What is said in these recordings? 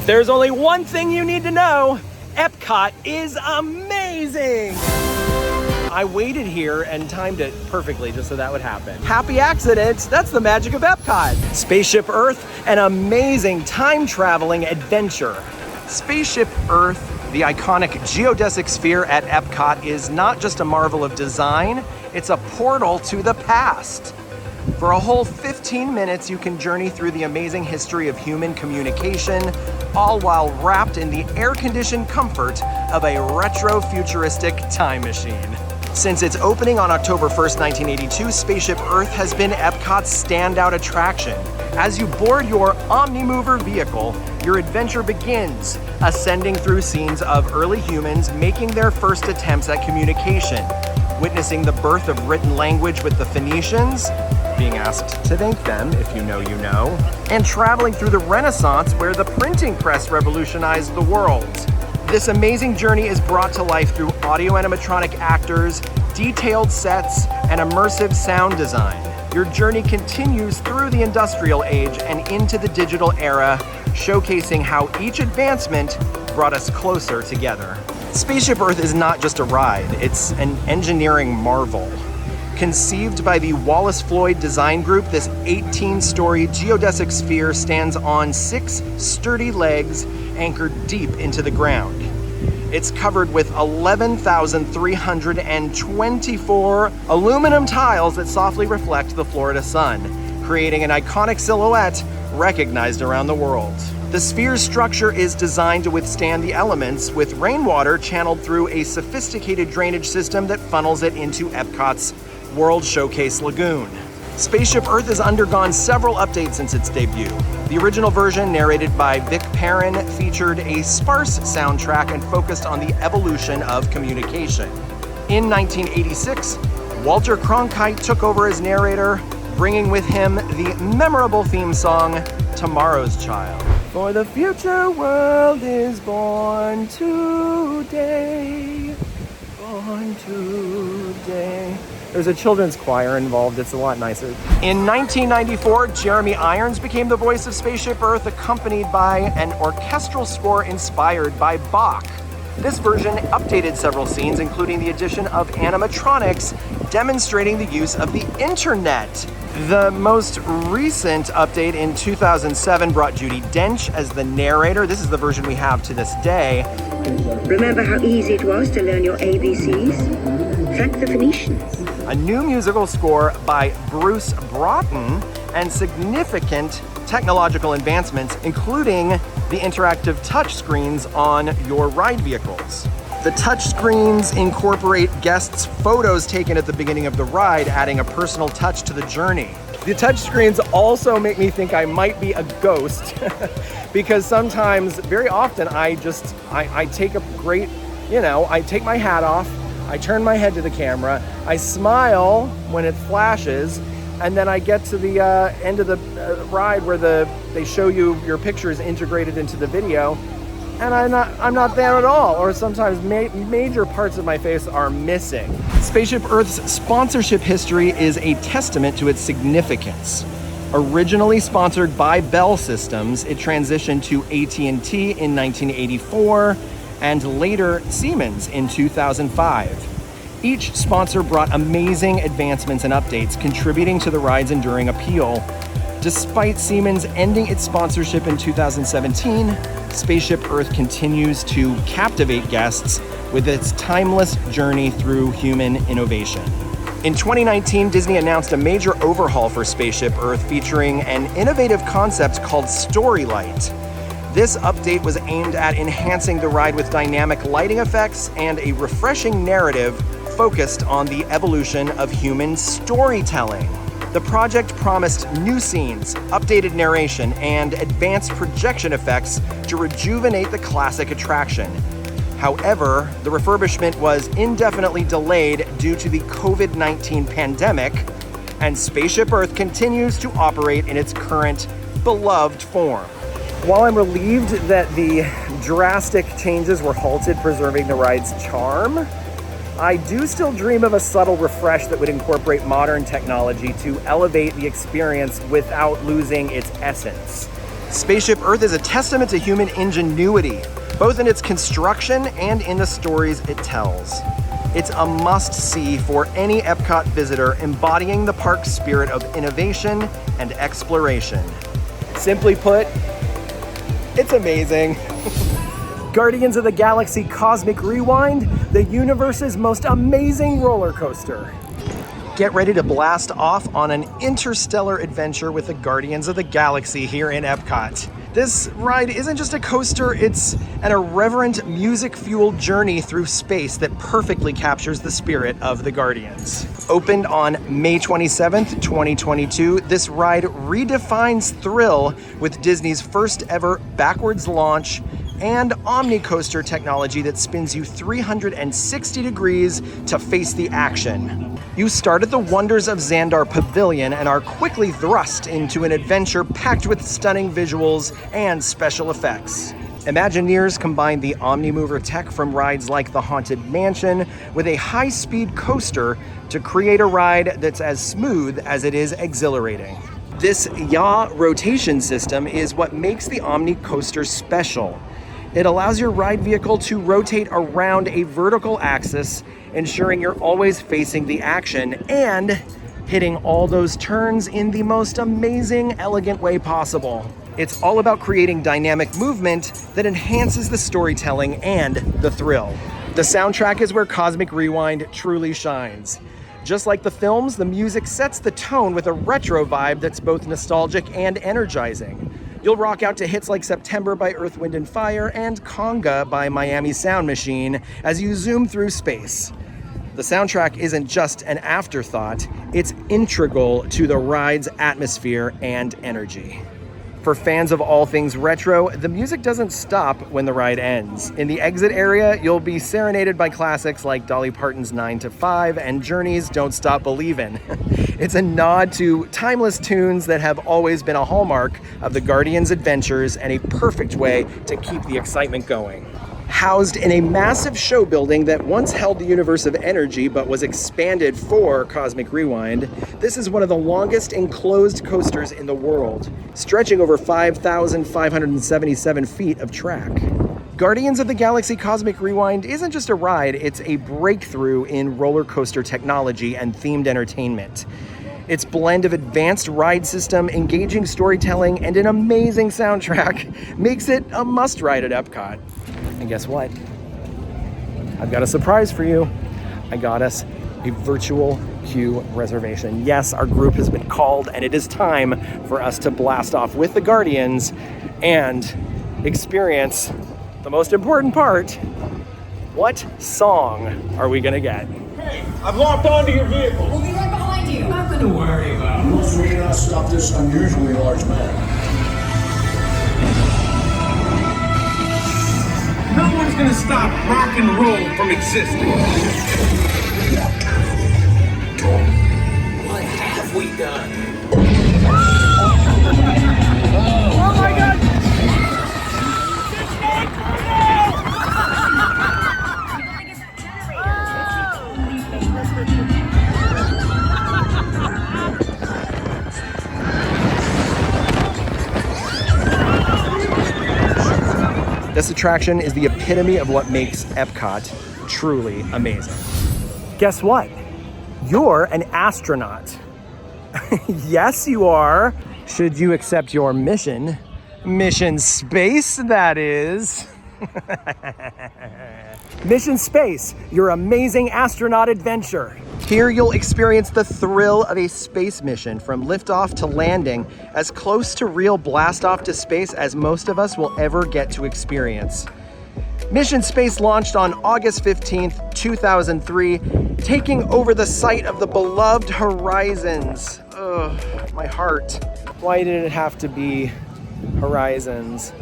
There's only one thing you need to know. EPCOT is amazing. I waited here and timed it perfectly just so that would happen. Happy accident, that's the magic of EPCOT. Spaceship Earth, an amazing time-traveling adventure. Spaceship Earth, the iconic geodesic sphere at EPCOT, is not just a marvel of design, it's a portal to the past. For a whole 15 minutes, you can journey through the amazing history of human communication, all while wrapped in the air-conditioned comfort of a retro-futuristic time machine. Since its opening on October 1st, 1982, Spaceship Earth has been EPCOT's standout attraction. As you board your Omnimover vehicle, your adventure begins, ascending through scenes of early humans making their first attempts at communication, witnessing the birth of written language with the Phoenicians, being asked to thank them, if you know, you know, and traveling through the Renaissance where the printing press revolutionized the world. This amazing journey is brought to life through audio animatronic actors, detailed sets, and immersive sound design. Your journey continues through the industrial age and into the digital era, showcasing how each advancement brought us closer together. Spaceship Earth is not just a ride, it's an engineering marvel. Conceived by the Wallace Floyd Design Group, this 18-story geodesic sphere stands on 6 sturdy legs anchored deep into the ground. It's covered with 11,324 aluminum tiles that softly reflect the Florida sun, creating an iconic silhouette recognized around the world. The sphere's structure is designed to withstand the elements, with rainwater channeled through a sophisticated drainage system that funnels it into EPCOT's World Showcase Lagoon. Spaceship Earth has undergone several updates since its debut. The original version, narrated by Vic Perrin, featured a sparse soundtrack and focused on the evolution of communication. In 1986, Walter Cronkite took over as narrator, bringing with him the memorable theme song, Tomorrow's Child. For the future world is born today, born today. There's a children's choir involved, it's a lot nicer. In 1994, Jeremy Irons became the voice of Spaceship Earth, accompanied by an orchestral score inspired by Bach. This version updated several scenes, including the addition of animatronics, demonstrating the use of the internet. The most recent update in 2007 brought Judi Dench as the narrator. This is the version we have to this day. Remember how easy it was to learn your ABCs? Thank the Phoenicians. A new musical score by Bruce Broughton, and significant technological advancements, including the interactive touchscreens on your ride vehicles. The touchscreens incorporate guests' photos taken at the beginning of the ride, adding a personal touch to the journey. The touchscreens also make me think I might be a ghost because sometimes, very often, I take a great, I take my hat off, I turn my head to the camera, I smile when it flashes, and then I get to the end of the ride where they show you your pictures integrated into the video, and I'm not there at all, or sometimes major parts of my face are missing. Spaceship Earth's sponsorship history is a testament to its significance. Originally sponsored by Bell Systems, it transitioned to AT&T in 1984, and later Siemens in 2005. Each sponsor brought amazing advancements and updates, contributing to the ride's enduring appeal. Despite Siemens ending its sponsorship in 2017, Spaceship Earth continues to captivate guests with its timeless journey through human innovation. In 2019, Disney announced a major overhaul for Spaceship Earth, featuring an innovative concept called Storylight. This update was aimed at enhancing the ride with dynamic lighting effects and a refreshing narrative focused on the evolution of human storytelling. The project promised new scenes, updated narration, and advanced projection effects to rejuvenate the classic attraction. However, the refurbishment was indefinitely delayed due to the COVID-19 pandemic, and Spaceship Earth continues to operate in its current beloved form. While I'm relieved that the drastic changes were halted, preserving the ride's charm, I do still dream of a subtle refresh that would incorporate modern technology to elevate the experience without losing its essence. Spaceship Earth is a testament to human ingenuity, both in its construction and in the stories it tells. It's a must-see for any EPCOT visitor, embodying the park's spirit of innovation and exploration. Simply put, it's amazing. Guardians of the Galaxy Cosmic Rewind, the universe's most amazing roller coaster. Get ready to blast off on an interstellar adventure with the Guardians of the Galaxy here in EPCOT. This ride isn't just a coaster, it's an irreverent, music-fueled journey through space that perfectly captures the spirit of the Guardians. Opened on May 27th, 2022, this ride redefines thrill with Disney's first ever backwards launch and Omnicoaster technology that spins you 360 degrees to face the action. You start at the wonders of Xandar Pavilion and are quickly thrust into an adventure packed with stunning visuals and special effects. Imagineers combine the Omnimover tech from rides like the Haunted Mansion with a high-speed coaster to create a ride that's as smooth as it is exhilarating. This yaw rotation system is what makes the Omnicoaster special. It allows your ride vehicle to rotate around a vertical axis, ensuring you're always facing the action and hitting all those turns in the most amazing, elegant way possible. It's all about creating dynamic movement that enhances the storytelling and the thrill. The soundtrack is where Cosmic Rewind truly shines. Just like the films, the music sets the tone with a retro vibe that's both nostalgic and energizing. You'll rock out to hits like September by Earth, Wind & Fire and Conga by Miami Sound Machine as you zoom through space. The soundtrack isn't just an afterthought, it's integral to the ride's atmosphere and energy. For fans of all things retro, the music doesn't stop when the ride ends. In the exit area, you'll be serenaded by classics like Dolly Parton's 9 to 5 and Journey's Don't Stop Believin'. It's a nod to timeless tunes that have always been a hallmark of the Guardians' adventures and a perfect way to keep the excitement going. Housed in a massive show building that once held the Universe of Energy but was expanded for Cosmic Rewind, this is one of the longest enclosed coasters in the world, stretching over 5,577 feet of track. Guardians of the Galaxy Cosmic Rewind isn't just a ride, it's a breakthrough in roller coaster technology and themed entertainment. Its blend of advanced ride system, engaging storytelling, and an amazing soundtrack makes it a must-ride at EPCOT. And guess what? I've got a surprise for you. I got us a virtual queue reservation. Yes, our group has been called, and it is time for us to blast off with the Guardians and experience the most important part. What song are we gonna get? Hey, I've locked onto your vehicle. We'll be right behind you. Nothing to worry about. Most may not stop this unusually large man. No one's gonna stop rock and roll from existing. What have we done? Oh my God! This attraction is the epitome of what makes EPCOT truly amazing. Guess what? You're an astronaut. Yes, you are. Should you accept your mission? Mission Space, that is. Mission Space, your amazing astronaut adventure. Here you'll experience the thrill of a space mission from liftoff to landing, as close to real blast off to space as most of us will ever get to experience. Mission Space launched on August 15th, 2003, taking over the site of the beloved Horizons. Ugh, my heart. Why did it have to be Horizons?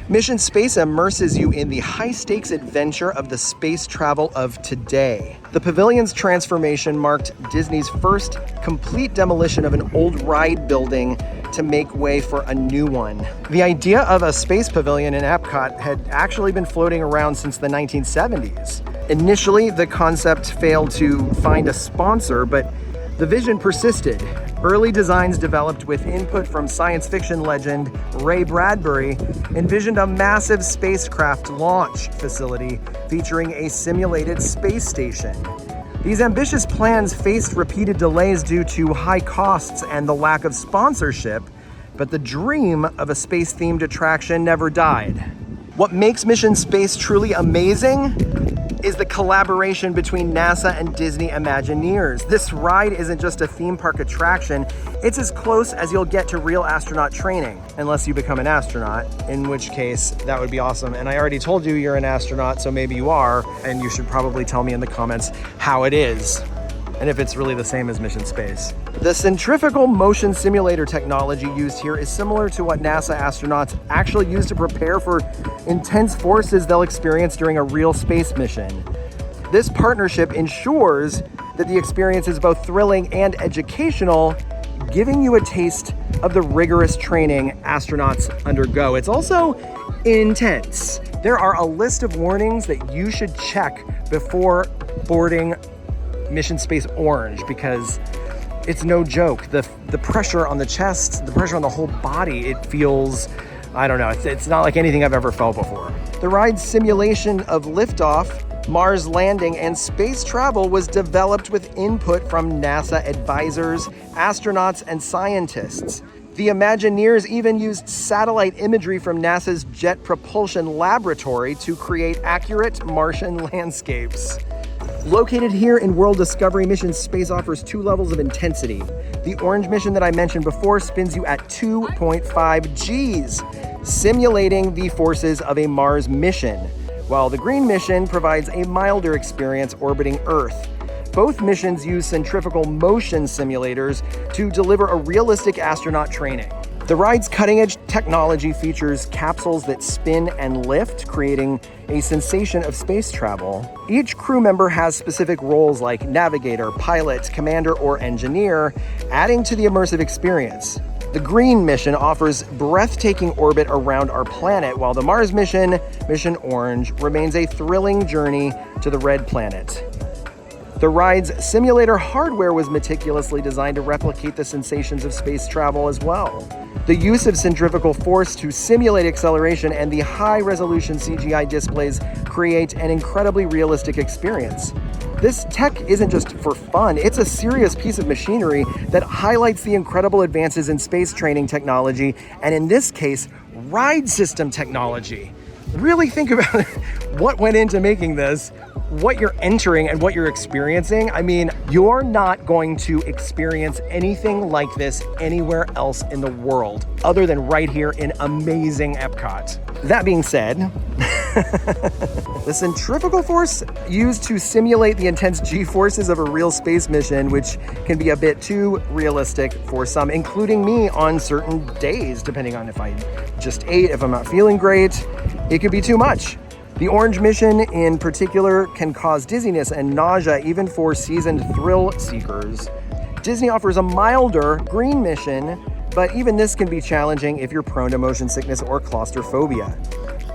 Mission Space immerses you in the high-stakes adventure of the space travel of today. The pavilion's transformation marked Disney's first complete demolition of an old ride building to make way for a new one. The idea of a space pavilion in EPCOT had actually been floating around since the 1970s. Initially, the concept failed to find a sponsor, but the vision persisted. Early designs developed with input from science fiction legend Ray Bradbury envisioned a massive spacecraft launch facility featuring a simulated space station. These ambitious plans faced repeated delays due to high costs and the lack of sponsorship, but the dream of a space-themed attraction never died. What makes Mission Space truly amazing is the collaboration between NASA and Disney Imagineers. This ride isn't just a theme park attraction, it's as close as you'll get to real astronaut training, unless you become an astronaut, in which case that would be awesome. And I already told you you're an astronaut, so maybe you are, and you should probably tell me in the comments how it is, and if it's really the same as Mission Space. The centrifugal motion simulator technology used here is similar to what NASA astronauts actually use to prepare for intense forces they'll experience during a real space mission. This partnership ensures that the experience is both thrilling and educational, giving you a taste of the rigorous training astronauts undergo. It's also intense. There are a list of warnings that you should check before boarding Mission Space Orange, because it's no joke. The pressure on the chest, the pressure on the whole body, it feels, I don't know, it's not like anything I've ever felt before. The ride's simulation of liftoff, Mars landing, and space travel was developed with input from NASA advisors, astronauts, and scientists. The Imagineers even used satellite imagery from NASA's Jet Propulsion Laboratory to create accurate Martian landscapes. Located here in World Discovery, Mission Space offers 2 levels of intensity. The Orange mission that I mentioned before spins you at 2.5 Gs, simulating the forces of a Mars mission, while the Green mission provides a milder experience orbiting Earth. Both missions use centrifugal motion simulators to deliver a realistic astronaut training. The ride's cutting-edge technology features capsules that spin and lift, creating a sensation of space travel. Each crew member has specific roles like navigator, pilot, commander, or engineer, adding to the immersive experience. The Green mission offers breathtaking orbit around our planet, while the Mars mission, Mission Orange, remains a thrilling journey to the Red Planet. The ride's simulator hardware was meticulously designed to replicate the sensations of space travel as well. The use of centrifugal force to simulate acceleration and the high-resolution CGI displays create an incredibly realistic experience. This tech isn't just for fun, it's a serious piece of machinery that highlights the incredible advances in space training technology, and in this case, ride system technology. Really think about what went into making this, what you're entering and what you're experiencing. I mean, you're not going to experience anything like this anywhere else in the world other than right here in amazing EPCOT. That being said, the centrifugal force used to simulate the intense G-forces of a real space mission, which can be a bit too realistic for some, including me on certain days, depending on if I just ate, if I'm not feeling great, it could be too much. The Orange mission in particular can cause dizziness and nausea even for seasoned thrill seekers. Disney offers a milder Green mission, but even this can be challenging if you're prone to motion sickness or claustrophobia.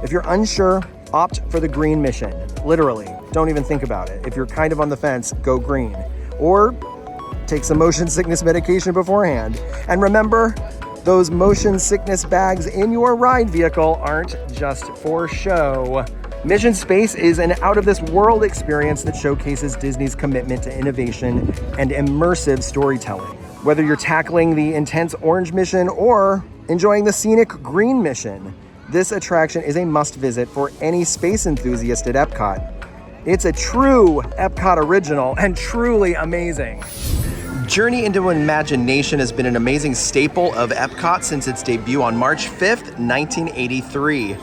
If you're unsure, opt for the Green mission. Literally, don't even think about it. If you're kind of on the fence, go Green. Or take some motion sickness medication beforehand. And remember, those motion sickness bags in your ride vehicle aren't just for show. Mission Space is an out-of-this-world experience that showcases Disney's commitment to innovation and immersive storytelling. Whether you're tackling the intense Orange mission or enjoying the scenic Green mission, this attraction is a must-visit for any space enthusiast at EPCOT. It's a true EPCOT original and truly amazing. Journey into Imagination has been an amazing staple of EPCOT since its debut on March 5th, 1983.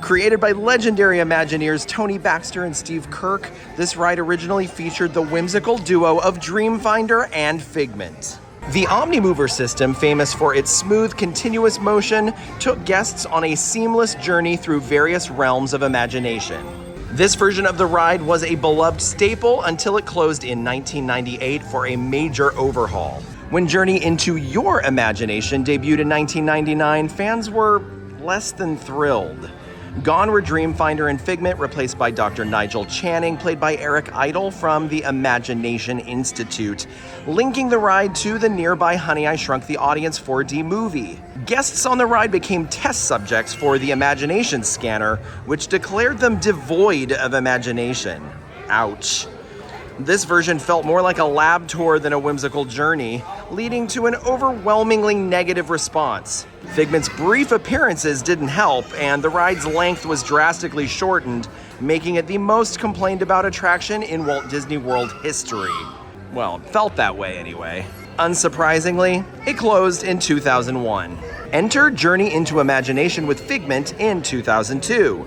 Created by legendary Imagineers Tony Baxter and Steve Kirk, this ride originally featured the whimsical duo of Dreamfinder and Figment. The Omnimover system, famous for its smooth, continuous motion, took guests on a seamless journey through various realms of imagination. This version of the ride was a beloved staple until it closed in 1998 for a major overhaul. When Journey into Your Imagination debuted in 1999, fans were less than thrilled. Gone were Dreamfinder and Figment, replaced by Dr. Nigel Channing, played by Eric Idle from the Imagination Institute, linking the ride to the nearby Honey, I Shrunk the Audience 4D movie. Guests on the ride became test subjects for the Imagination Scanner, which declared them devoid of imagination. Ouch. This version felt more like a lab tour than a whimsical journey, leading to an overwhelmingly negative response. Figment's brief appearances didn't help, and the ride's length was drastically shortened, making it the most complained about attraction in Walt Disney World history. Well, it felt that way anyway. Unsurprisingly, it closed in 2001. Enter Journey into Imagination with Figment in 2002.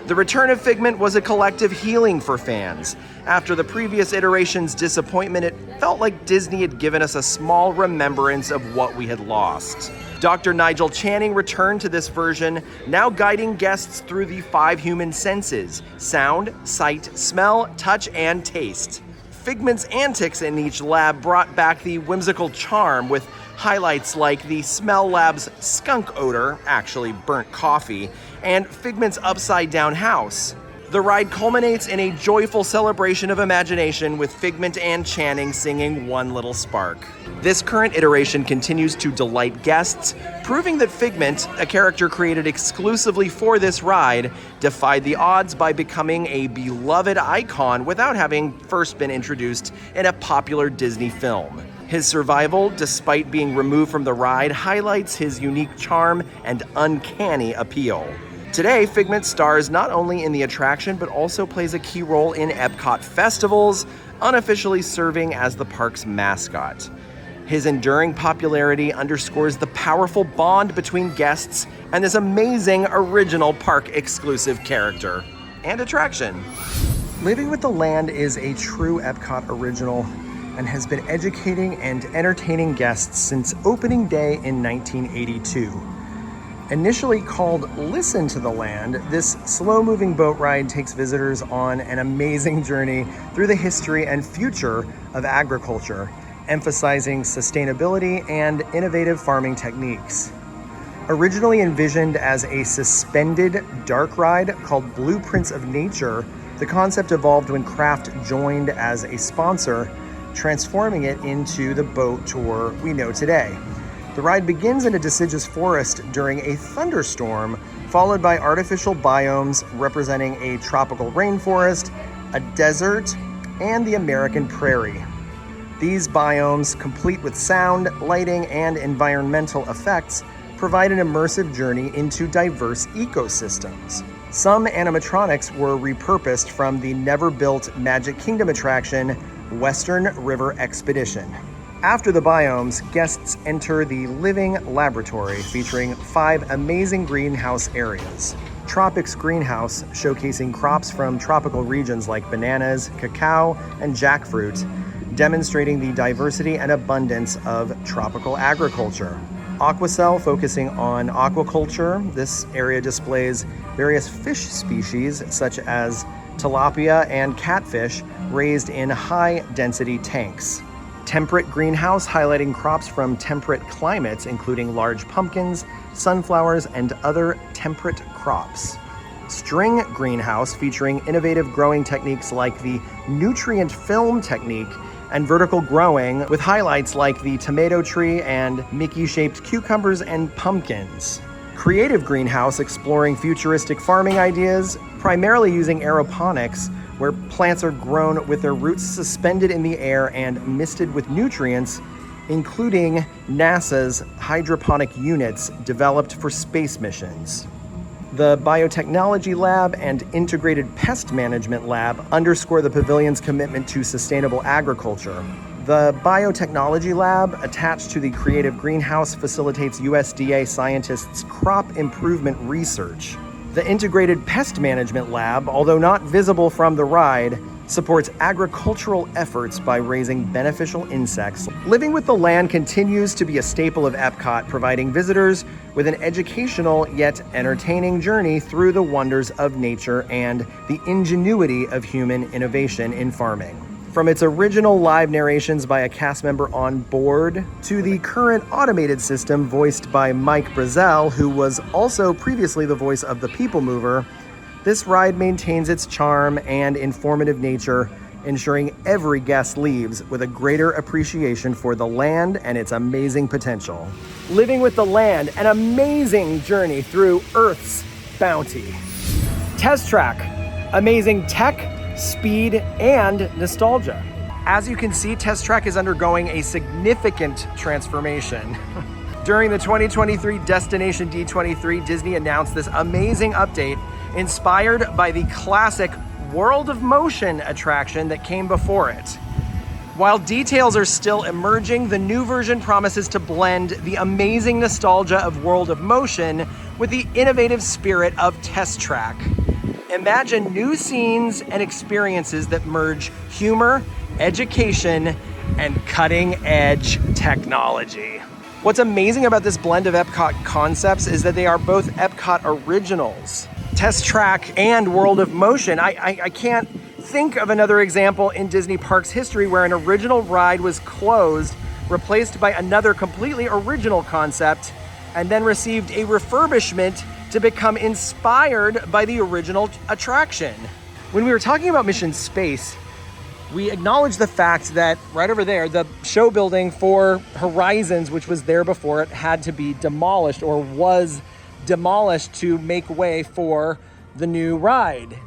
The return of Figment was a collective healing for fans. After the previous iteration's disappointment, it felt like Disney had given us a small remembrance of what we had lost. Dr. Nigel Channing returned to this version, now guiding guests through the 5 human senses: sound, sight, smell, touch, and taste. Figment's antics in each lab brought back the whimsical charm, with highlights like the Smell Lab's skunk odor, actually burnt coffee, and Figment's upside-down house. The ride culminates in a joyful celebration of imagination, with Figment and Channing singing One Little Spark. This current iteration continues to delight guests, proving that Figment, a character created exclusively for this ride, defied the odds by becoming a beloved icon without having first been introduced in a popular Disney film. His survival, despite being removed from the ride, highlights his unique charm and uncanny appeal. Today, Figment stars not only in the attraction, but also plays a key role in EPCOT festivals, unofficially serving as the park's mascot. His enduring popularity underscores the powerful bond between guests and this amazing original park-exclusive character and attraction. Living with the Land is a true EPCOT original and has been educating and entertaining guests since opening day in 1982. Initially called Listen to the Land, this slow-moving boat ride takes visitors on an amazing journey through the history and future of agriculture, emphasizing sustainability and innovative farming techniques. Originally envisioned as a suspended dark ride called Blueprints of Nature, the concept evolved when Kraft joined as a sponsor, transforming it into the boat tour we know today. The ride begins in a deciduous forest during a thunderstorm, followed by artificial biomes representing a tropical rainforest, a desert, and the American prairie. These biomes, complete with sound, lighting, and environmental effects, provide an immersive journey into diverse ecosystems. Some animatronics were repurposed from the never-built Magic Kingdom attraction, Western River Expedition. After the biomes, guests enter the Living Laboratory, featuring 5 amazing greenhouse areas. Tropics Greenhouse, showcasing crops from tropical regions like bananas, cacao, and jackfruit, demonstrating the diversity and abundance of tropical agriculture. Aquacell, focusing on aquaculture. This area displays various fish species such as tilapia and catfish raised in high-density tanks. Temperate Greenhouse, highlighting crops from temperate climates, including large pumpkins, sunflowers, and other temperate crops. String Greenhouse, featuring innovative growing techniques like the nutrient film technique and vertical growing, with highlights like the tomato tree and Mickey-shaped cucumbers and pumpkins. Creative Greenhouse, exploring futuristic farming ideas, primarily using aeroponics, where plants are grown with their roots suspended in the air and misted with nutrients, including NASA's hydroponic units developed for space missions. The Biotechnology Lab and Integrated Pest Management Lab underscore the pavilion's commitment to sustainable agriculture. The Biotechnology Lab, attached to the Creative Greenhouse, facilitates USDA scientists' crop improvement research. The Integrated Pest Management Lab, although not visible from the ride, supports agricultural efforts by raising beneficial insects. Living with the Land continues to be a staple of EPCOT, providing visitors with an educational yet entertaining journey through the wonders of nature and the ingenuity of human innovation in farming. From its original live narrations by a cast member on board to the current automated system voiced by Mike Brazel, who was also previously the voice of the People Mover, this ride maintains its charm and informative nature, ensuring every guest leaves with a greater appreciation for the land and its amazing potential. Living with the land, an amazing journey through Earth's bounty. Test Track, amazing tech, speed, and nostalgia. As you can see, Test Track is undergoing a significant transformation. During the 2023 Destination D23, Disney announced this amazing update inspired by the classic World of Motion attraction that came before it. While details are still emerging, the new version promises to blend the amazing nostalgia of World of Motion with the innovative spirit of Test Track. Imagine new scenes and experiences that merge humor, education, and cutting-edge technology. What's amazing about this blend of EPCOT concepts is that they are both EPCOT originals. Test Track and World of Motion. I can't think of another example in Disney Parks history where an original ride was closed, replaced by another completely original concept, and then received a refurbishment to become inspired by the original attraction. When we were talking about Mission Space, we acknowledged the fact that right over there, the show building for Horizons, which was there before it, had to be demolished or was demolished to make way for the new ride.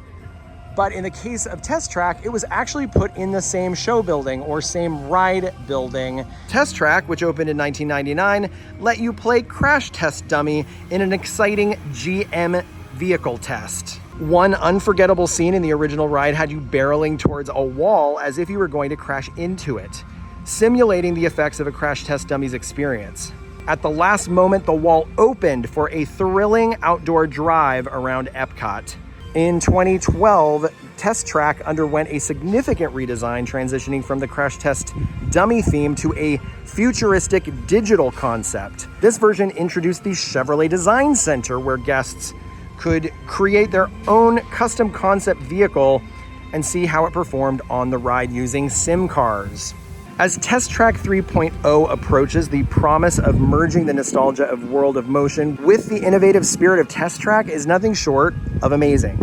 But in the case of Test Track, it was actually put in the same show building or same ride building. Test Track, which opened in 1999, let you play Crash Test Dummy in an exciting GM vehicle test. One unforgettable scene in the original ride had you barreling towards a wall as if you were going to crash into it, simulating the effects of a Crash Test Dummy's experience. At the last moment, the wall opened for a thrilling outdoor drive around EPCOT. In 2012, Test Track underwent a significant redesign, transitioning from the Crash Test Dummy theme to a futuristic digital concept. This version introduced the Chevrolet Design Center, where guests could create their own custom concept vehicle and see how it performed on the ride using sim cars. As Test Track 3.0 approaches, the promise of merging the nostalgia of World of Motion with the innovative spirit of Test Track is nothing short of amazing.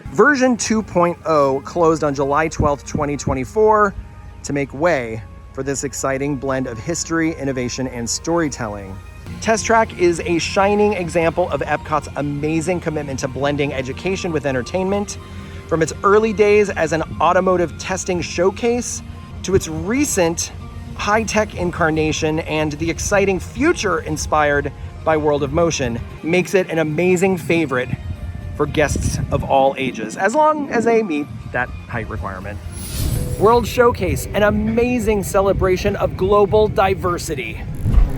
Version 2.0 closed on July 12th, 2024 to make way for this exciting blend of history, innovation, and storytelling. Test Track is a shining example of EPCOT's amazing commitment to blending education with entertainment. From its early days as an automotive testing showcase to its recent high-tech incarnation and the exciting future inspired by World of Motion, makes it an amazing favorite for guests of all ages, as long as they meet that height requirement. World Showcase, an amazing celebration of global diversity.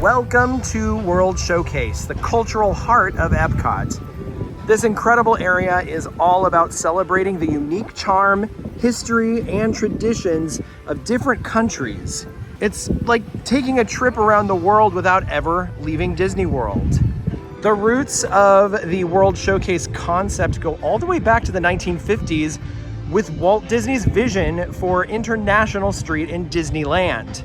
Welcome to World Showcase, the cultural heart of EPCOT. This incredible area is all about celebrating the unique charm, history, and traditions of different countries. It's like taking a trip around the world without ever leaving Disney World. The roots of the World Showcase concept go all the way back to the 1950s with Walt Disney's vision for International Street in Disneyland.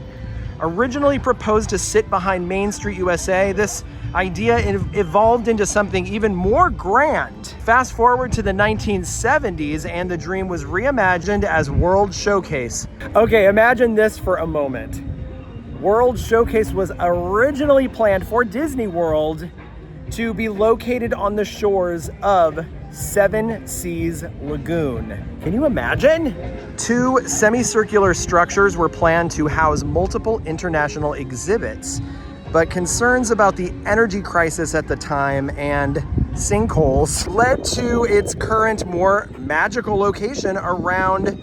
Originally proposed to sit behind Main Street USA, this idea evolved into something even more grand. Fast forward to the 1970s and the dream was reimagined as World Showcase. Okay, imagine this for a moment. World Showcase was originally planned for Disney World to be located on the shores of Seven Seas Lagoon. Can you imagine? Two semicircular structures were planned to house multiple international exhibits, but concerns about the energy crisis at the time and sinkholes led to its current more magical location around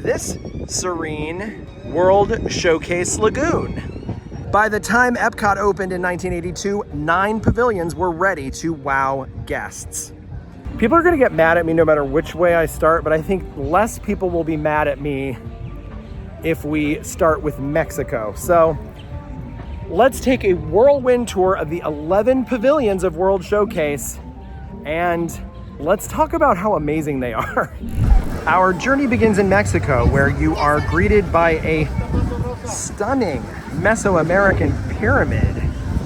this serene World Showcase Lagoon. By the time EPCOT opened in 1982, 9 pavilions were ready to wow guests. People are gonna get mad at me no matter which way I start, but I think less people will be mad at me if we start with Mexico. So let's take a whirlwind tour of the 11 pavilions of World Showcase and let's talk about how amazing they are. Our journey begins in Mexico, where you are greeted by a stunning Mesoamerican pyramid.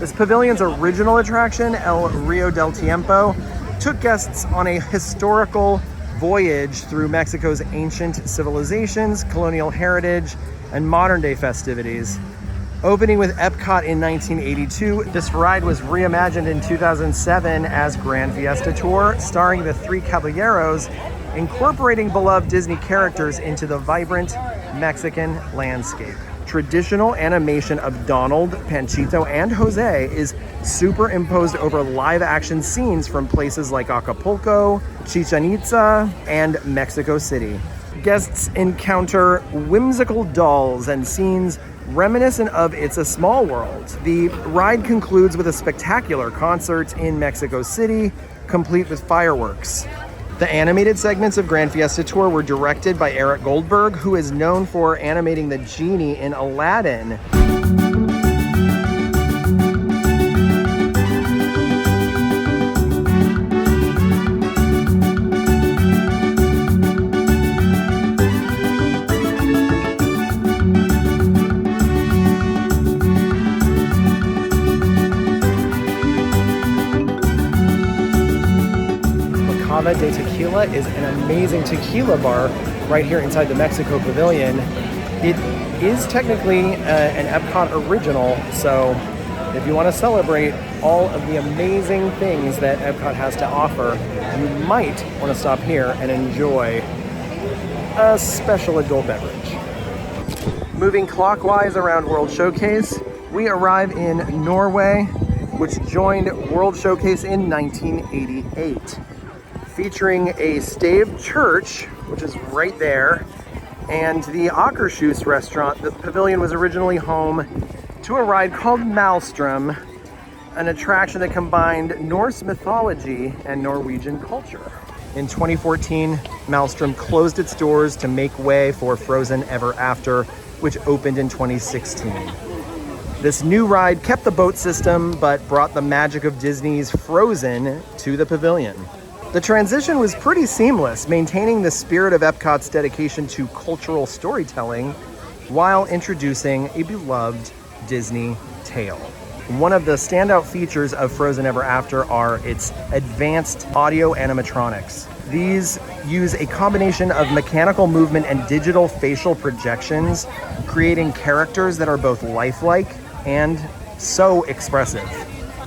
This pavilion's original attraction, El Rio del Tiempo, took guests on a historical voyage through Mexico's ancient civilizations, colonial heritage, and modern-day festivities. Opening with EPCOT in 1982, this ride was reimagined in 2007 as Grand Fiesta Tour, starring the Three Caballeros, incorporating beloved Disney characters into the vibrant Mexican landscape. Traditional animation of Donald, Panchito, and Jose is superimposed over live-action scenes from places like Acapulco, Chichen Itza, and Mexico City. Guests encounter whimsical dolls and scenes reminiscent of It's a Small World. The ride concludes with a spectacular concert in Mexico City, complete with fireworks. The animated segments of Grand Fiesta Tour were directed by Eric Goldberg, who is known for animating the genie in Aladdin. De Tequila is an amazing tequila bar right here inside the Mexico Pavilion. It is technically an EPCOT original, so if you want to celebrate all of the amazing things that EPCOT has to offer, you might want to stop here and enjoy a special adult beverage. Moving clockwise around World Showcase, we arrive in Norway, which joined World Showcase in 1988. Featuring a staved church, which is right there, and the Akershus restaurant. The pavilion was originally home to a ride called Maelstrom, an attraction that combined Norse mythology and Norwegian culture. In 2014, Maelstrom closed its doors to make way for Frozen Ever After, which opened in 2016. This new ride kept the boat system, but brought the magic of Disney's Frozen to the pavilion. The transition was pretty seamless, maintaining the spirit of EPCOT's dedication to cultural storytelling while introducing a beloved Disney tale. One of the standout features of Frozen Ever After are its advanced audio animatronics. These use a combination of mechanical movement and digital facial projections, creating characters that are both lifelike and so expressive.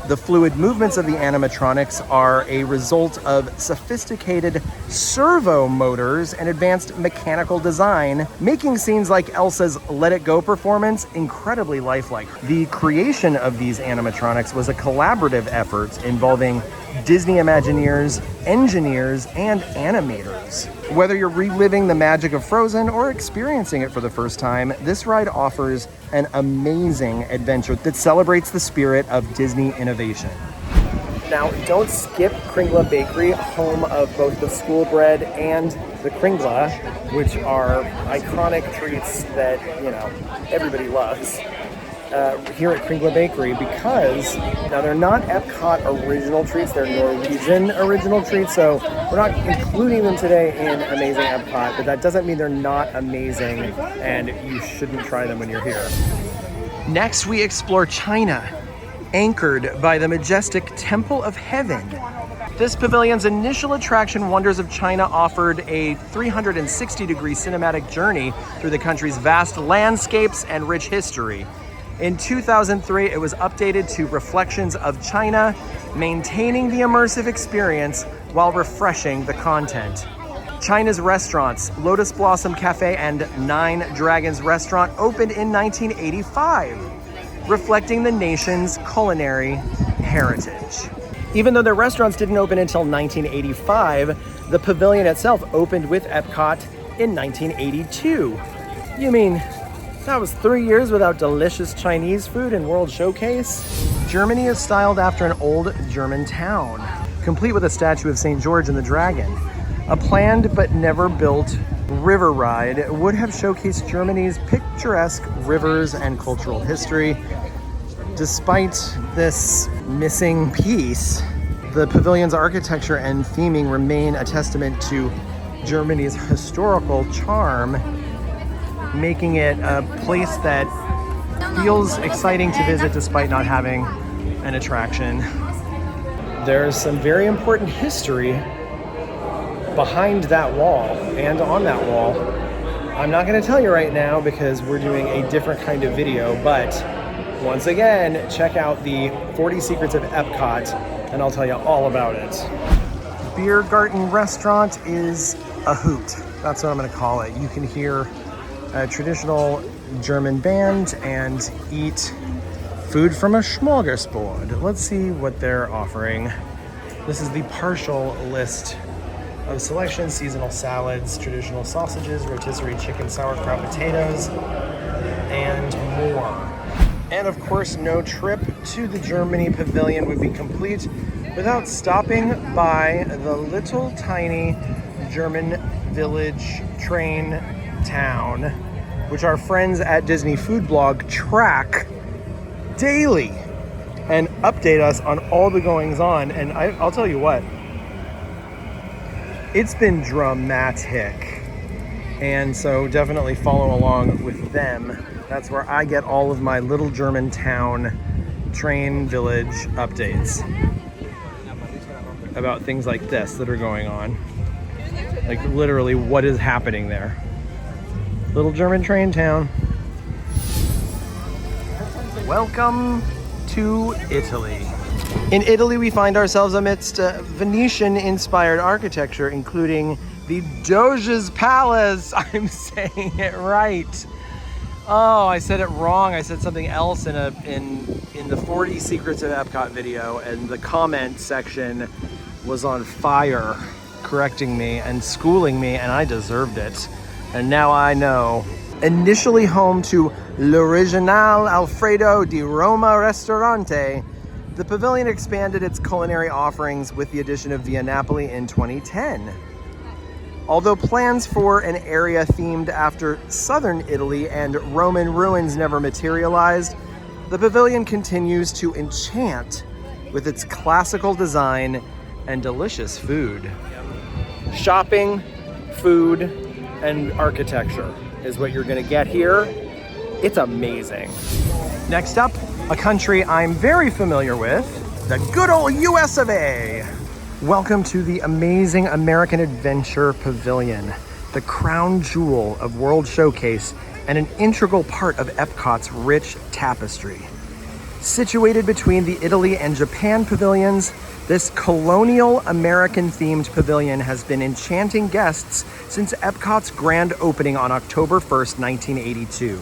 The fluid movements of the animatronics are a result of sophisticated servo motors and advanced mechanical design, making scenes like Elsa's Let It Go performance incredibly lifelike. The creation of these animatronics was a collaborative effort involving Disney Imagineers, engineers, and animators. Whether you're reliving the magic of Frozen or experiencing it for the first time, this ride offers an amazing adventure that celebrates the spirit of Disney innovation. Now, don't skip Kringla Bakery, home of both the school bread and the Kringla, which are iconic treats that, everybody loves. Here at Kringla Bakery, because now they're not EPCOT original treats, they're Norwegian original treats, so we're not including them today in Amazing EPCOT, but that doesn't mean they're not amazing and you shouldn't try them when you're here. Next, we explore China, anchored by the majestic Temple of Heaven. This pavilion's initial attraction, Wonders of China, offered a 360-degree cinematic journey through the country's vast landscapes and rich history. In 2003, it was updated to Reflections of China, maintaining the immersive experience while refreshing the content. China's restaurants, Lotus Blossom Cafe and Nine Dragons Restaurant, opened in 1985, reflecting the nation's culinary heritage. Even though their restaurants didn't open until 1985, the pavilion itself opened with EPCOT in 1982. You mean that was 3 years without delicious Chinese food in World Showcase? Germany is styled after an old German town, complete with a statue of St. George and the Dragon. A planned but never built river ride would have showcased Germany's picturesque rivers and cultural history. Despite this missing piece, The pavilion's architecture and theming remain a testament to Germany's historical charm, making it a place that feels exciting to visit despite not having an attraction. There's some very important history behind that wall and on that wall. I'm not going to tell you right now because we're doing a different kind of video, but once again, check out the 40 Secrets of EPCOT and I'll tell you all about it. Biergarten restaurant is a hoot. That's what I'm going to call it. You can hear a traditional German band and eat food from a smorgasbord. Let's see what they're offering. This is the partial list of selection: seasonal salads, traditional sausages, rotisserie chicken, sauerkraut, potatoes, and more. And of course, no trip to the Germany Pavilion would be complete without stopping by the little tiny German village train town, which our friends at Disney Food Blog track daily and update us on all the goings on. And I'll tell you what, it's been dramatic. And so definitely follow along with them. That's where I get all of my little German town train village updates about things like this that are going on. Like literally what is happening there. Little German train town. Welcome to Italy. In Italy, we find ourselves amidst Venetian-inspired architecture, including the Doge's Palace. I'm saying it right. Oh, I said it wrong. I said something else in the 40 Secrets of EPCOT video, and the comment section was on fire, correcting me and schooling me, and I deserved it. And now I know. Initially home to L'Originale Alfredo di Roma Ristorante, the pavilion expanded its culinary offerings with the addition of Via Napoli in 2010. Although plans for an area themed after southern Italy and Roman ruins never materialized, the pavilion continues to enchant with its classical design and delicious food. Shopping, food, and architecture is what you're gonna get here. It's amazing. Next up, a country I'm very familiar with, the good old US of A. Welcome to the amazing American Adventure Pavilion, the crown jewel of World Showcase and an integral part of EPCOT's rich tapestry. Situated between the Italy and Japan pavilions, this colonial American-themed pavilion has been enchanting guests since EPCOT's grand opening on October 1st, 1982.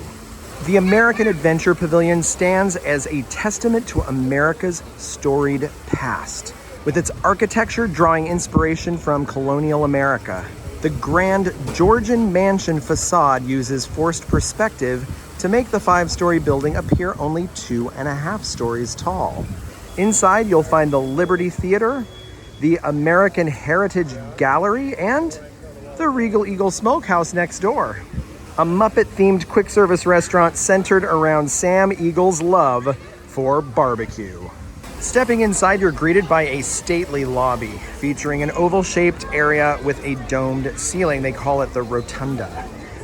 The American Adventure Pavilion stands as a testament to America's storied past, with its architecture drawing inspiration from colonial America. The grand Georgian mansion facade uses forced perspective to make the 5-story building appear only 2.5 stories tall. Inside, you'll find the Liberty Theater, the American Heritage Gallery, and the Regal Eagle Smokehouse next door. A Muppet-themed quick-service restaurant centered around Sam Eagle's love for barbecue. Stepping inside, you're greeted by a stately lobby featuring an oval-shaped area with a domed ceiling. They call it the Rotunda.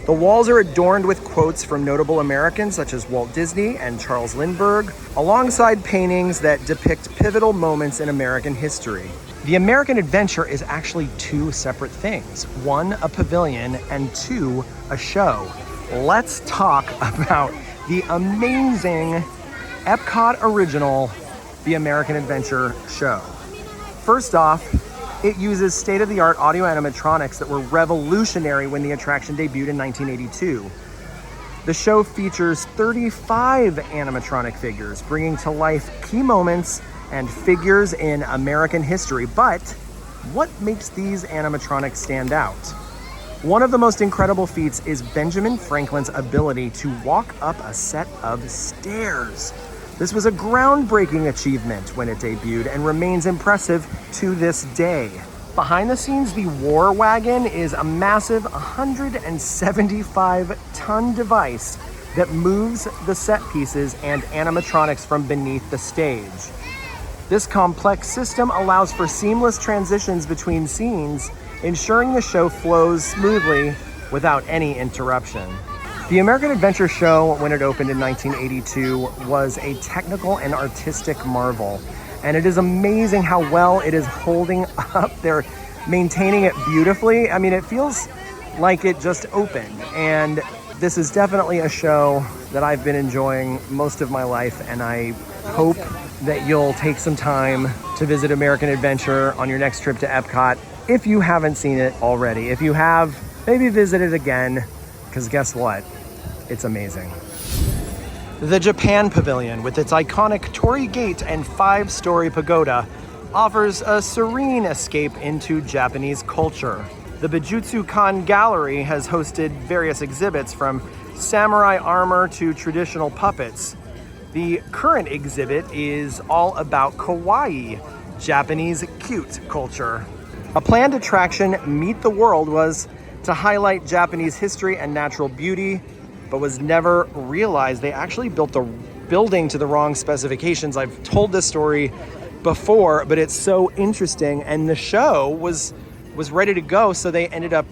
The walls are adorned with quotes from notable Americans such as Walt Disney and Charles Lindbergh, alongside paintings that depict pivotal moments in American history. The American Adventure is actually 2 separate things. 1, a pavilion, and 2, a show. Let's talk about the amazing EPCOT original, The American Adventure Show. First off, it uses state-of-the-art audio animatronics that were revolutionary when the attraction debuted in 1982. The show features 35 animatronic figures, bringing to life key moments and figures in American history. But what makes these animatronics stand out? One of the most incredible feats is Benjamin Franklin's ability to walk up a set of stairs. This was a groundbreaking achievement when it debuted and remains impressive to this day. Behind the scenes, the War Wagon is a massive 175-ton device that moves the set pieces and animatronics from beneath the stage. This complex system allows for seamless transitions between scenes, ensuring the show flows smoothly without any interruption. The American Adventure Show, when it opened in 1982, was a technical and artistic marvel. And it is amazing how well it is holding up. They're maintaining it beautifully. I mean, it feels like it just opened. And this is definitely a show that I've been enjoying most of my life. And I hope that you'll take some time to visit American Adventure on your next trip to EPCOT if you haven't seen it already. If you have, maybe visit it again, because guess what? It's amazing. The Japan Pavilion, with its iconic Torii Gate and 5-story pagoda, offers a serene escape into Japanese culture. The Bijutsu-kan Gallery has hosted various exhibits from samurai armor to traditional puppets. The current exhibit is all about kawaii, Japanese cute culture. A planned attraction, Meet the World, was to highlight Japanese history and natural beauty, but was never realized. They actually built the building to the wrong specifications. I've told this story before, but it's so interesting. And the show was ready to go, so they ended up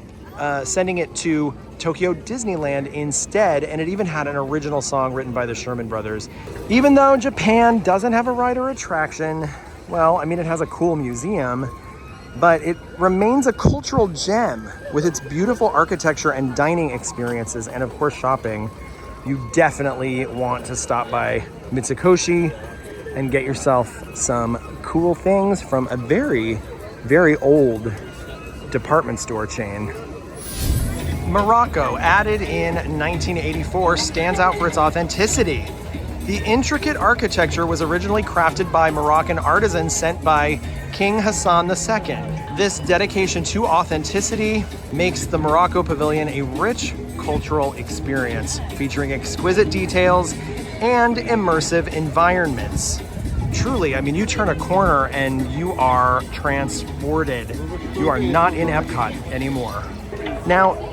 sending it to Tokyo Disneyland instead, and it even had an original song written by the Sherman Brothers. Even though Japan doesn't have a ride or attraction, well, I mean, it has a cool museum, but it remains a cultural gem with its beautiful architecture and dining experiences, and of course shopping. You definitely want to stop by Mitsukoshi and get yourself some cool things from a very, very old department store chain. Morocco, added in 1984, stands out for its authenticity. The intricate architecture was originally crafted by Moroccan artisans sent by King Hassan II. This dedication to authenticity makes the Morocco Pavilion a rich cultural experience, featuring exquisite details and immersive environments. Truly, I mean, you turn a corner and you are transported. You are not in Epcot anymore. Now,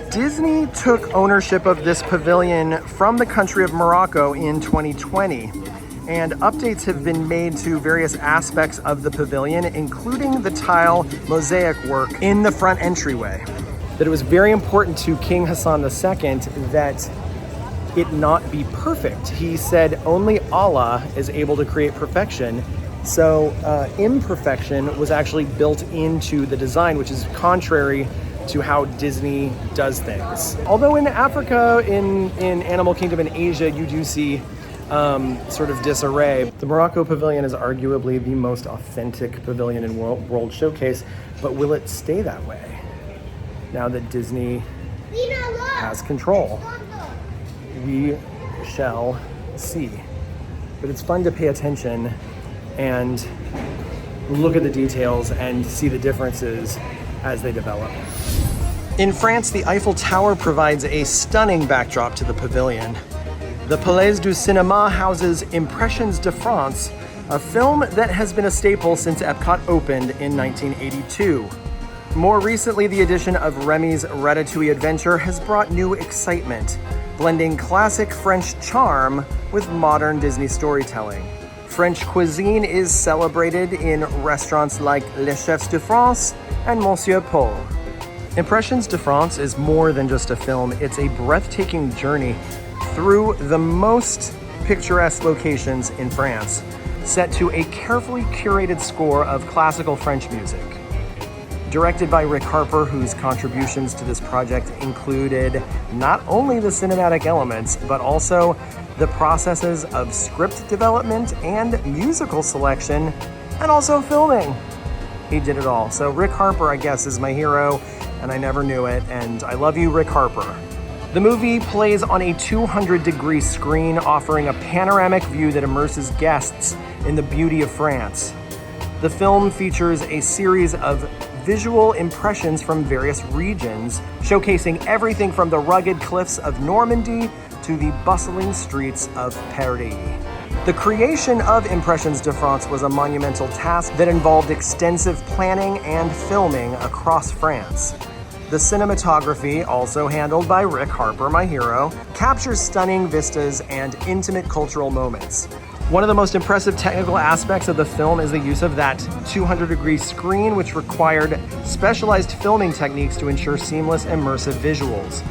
Disney took ownership of this pavilion from the country of Morocco in 2020, and updates have been made to various aspects of the pavilion, including the tile mosaic work in the front entryway. That it was very important to King Hassan II that it not be perfect. He said only Allah is able to create perfection, so imperfection was actually built into the design, which is contrary to how Disney does things. Although in Africa, in Animal Kingdom in Asia, you do see sort of disarray. The Morocco Pavilion is arguably the most authentic pavilion in World Showcase, but will it stay that way now that Disney has control? We shall see. But it's fun to pay attention and look at the details and see the differences as they develop. In France, the Eiffel Tower provides a stunning backdrop to the pavilion. The Palais du Cinéma houses Impressions de France, a film that has been a staple since Epcot opened in 1982. More recently, the addition of Remy's Ratatouille Adventure has brought new excitement, blending classic French charm with modern Disney storytelling. French cuisine is celebrated in restaurants like Les Chefs de France and Monsieur Paul. Impressions de France is more than just a film, it's a breathtaking journey through the most picturesque locations in France, set to a carefully curated score of classical French music. Directed by Rick Harper, whose contributions to this project included not only the cinematic elements, but also the processes of script development and musical selection, and also filming. He did it all. So Rick Harper, I guess, is my hero, and I never knew it, and I love you, Rick Harper. The movie plays on a 200-degree screen, offering a panoramic view that immerses guests in the beauty of France. The film features a series of visual impressions from various regions, showcasing everything from the rugged cliffs of Normandy to the bustling streets of Paris. The creation of Impressions de France was a monumental task that involved extensive planning and filming across France. The cinematography, also handled by Rick Harper, my hero, captures stunning vistas and intimate cultural moments. One of the most impressive technical aspects of the film is the use of that 200-degree screen, which required specialized filming techniques to ensure seamless, immersive visuals.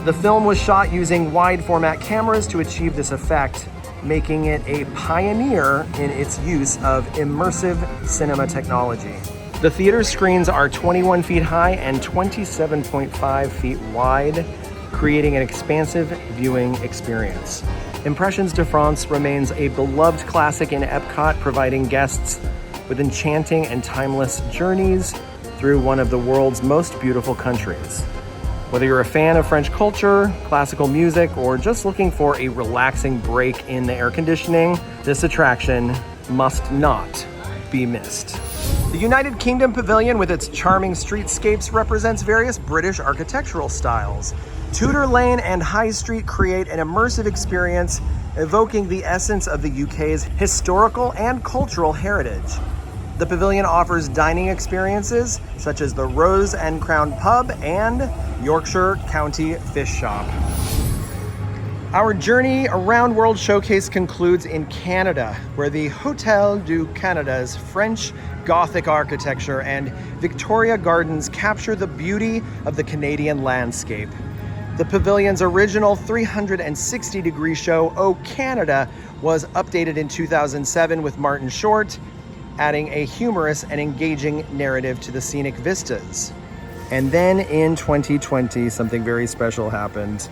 The film was shot using wide format cameras to achieve this effect, making it a pioneer in its use of immersive cinema technology. The theater screens are 21 feet high and 27.5 feet wide, creating an expansive viewing experience. Impressions de France remains a beloved classic in EPCOT, providing guests with enchanting and timeless journeys through one of the world's most beautiful countries. Whether you're a fan of French culture, classical music, or just looking for a relaxing break in the air conditioning, this attraction must not be missed. The United Kingdom Pavilion, with its charming streetscapes, represents various British architectural styles. Tudor Lane and High Street create an immersive experience, evoking the essence of the UK's historical and cultural heritage. The pavilion offers dining experiences such as the Rose and Crown Pub and Yorkshire County Fish Shop. Our journey around World Showcase concludes in Canada, where the Hôtel du Canada's French Gothic architecture and Victoria Gardens capture the beauty of the Canadian landscape. The pavilion's original 360-degree show, Oh Canada, was updated in 2007 with Martin Short, adding a humorous and engaging narrative to the scenic vistas. And then in 2020, something very special happened.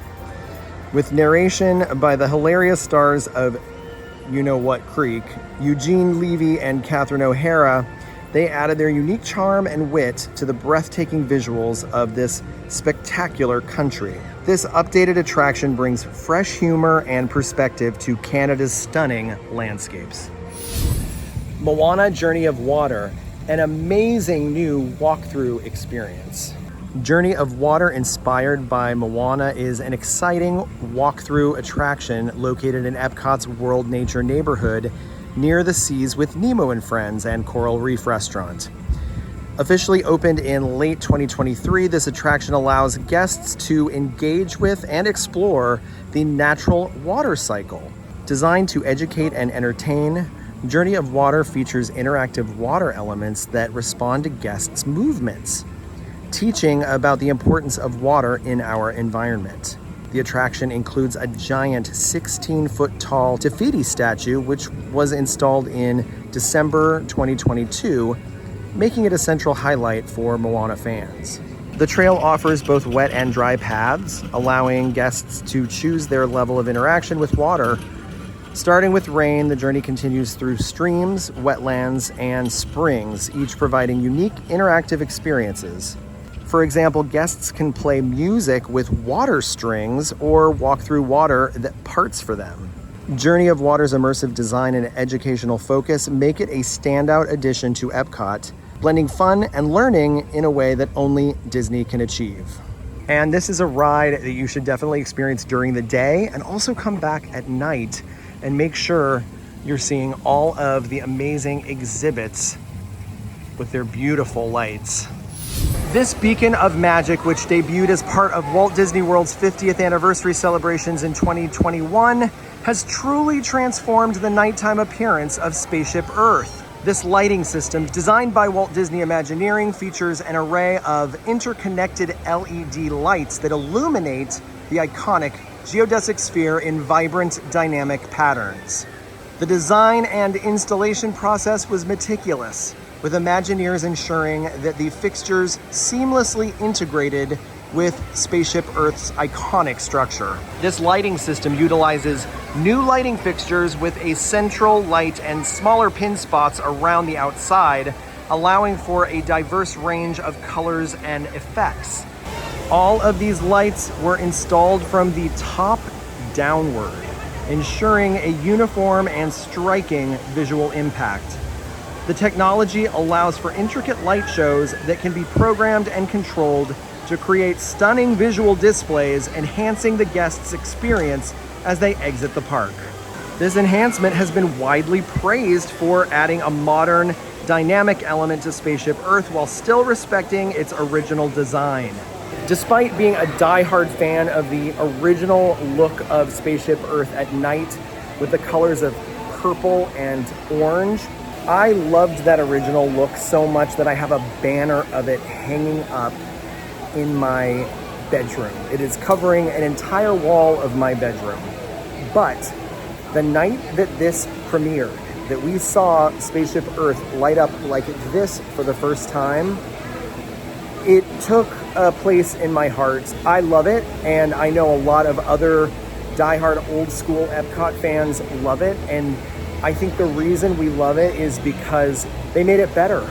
With narration by the hilarious stars of You Know What Creek, Eugene Levy and Catherine O'Hara, they added their unique charm and wit to the breathtaking visuals of this spectacular country. This updated attraction brings fresh humor and perspective to Canada's stunning landscapes. Moana Journey of Water, an amazing new walkthrough experience. Journey of Water, inspired by Moana, is an exciting walkthrough attraction located in Epcot's World Nature neighborhood near the Seas with Nemo and Friends and Coral Reef Restaurant. Officially opened in late 2023, this attraction allows guests to engage with and explore the natural water cycle. Designed to educate and entertain, Journey of Water features interactive water elements that respond to guests' movements, teaching about the importance of water in our environment. The attraction includes a giant 16-foot tall Te Fiti statue, which was installed in December 2022, making it a central highlight for Moana fans. The trail offers both wet and dry paths, allowing guests to choose their level of interaction with water. Starting with rain, the journey continues through streams, wetlands, and springs, each providing unique interactive experiences. For example, guests can play music with water strings or walk through water that parts for them. Journey of Water's immersive design and educational focus make it a standout addition to Epcot, blending fun and learning in a way that only Disney can achieve. And this is a ride that you should definitely experience during the day and also come back at night and make sure you're seeing all of the amazing exhibits with their beautiful lights. This beacon of magic, which debuted as part of Walt Disney World's 50th anniversary celebrations in 2021, has truly transformed the nighttime appearance of Spaceship Earth. This lighting system, designed by Walt Disney Imagineering, features an array of interconnected LED lights that illuminate the iconic geodesic sphere in vibrant, dynamic patterns. The design and installation process was meticulous, with Imagineers ensuring that the fixtures seamlessly integrated with Spaceship Earth's iconic structure. This lighting system utilizes new lighting fixtures with a central light and smaller pin spots around the outside, allowing for a diverse range of colors and effects. All of these lights were installed from the top downward, ensuring a uniform and striking visual impact. The technology allows for intricate light shows that can be programmed and controlled to create stunning visual displays, enhancing the guests' experience as they exit the park. This enhancement has been widely praised for adding a modern, dynamic element to Spaceship Earth while still respecting its original design. Despite being a die-hard fan of the original look of Spaceship Earth at night with the colors of purple and orange. I loved that original look so much that I have a banner of it hanging up in my bedroom. It is covering an entire wall of my bedroom. But the night that this premiered, that we saw Spaceship Earth light up like this for the first time, it took a place in my heart. I love it, and I know a lot of other diehard old school EPCOT fans love it, and I think the reason we love it is because they made it better.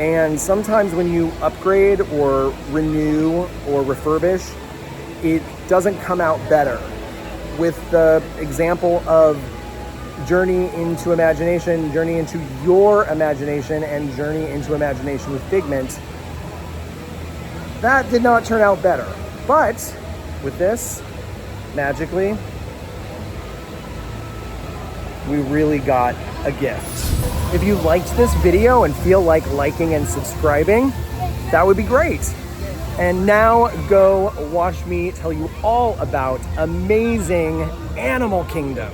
And sometimes when you upgrade or renew or refurbish, it doesn't come out better. With the example of Journey into Imagination, Journey into Your Imagination, and Journey into Imagination with Figment, that did not turn out better. But with this, magically, we really got a gift. If you liked this video and feel like liking and subscribing, that would be great. And now go watch me tell you all about amazing Animal Kingdom.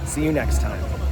See you next time.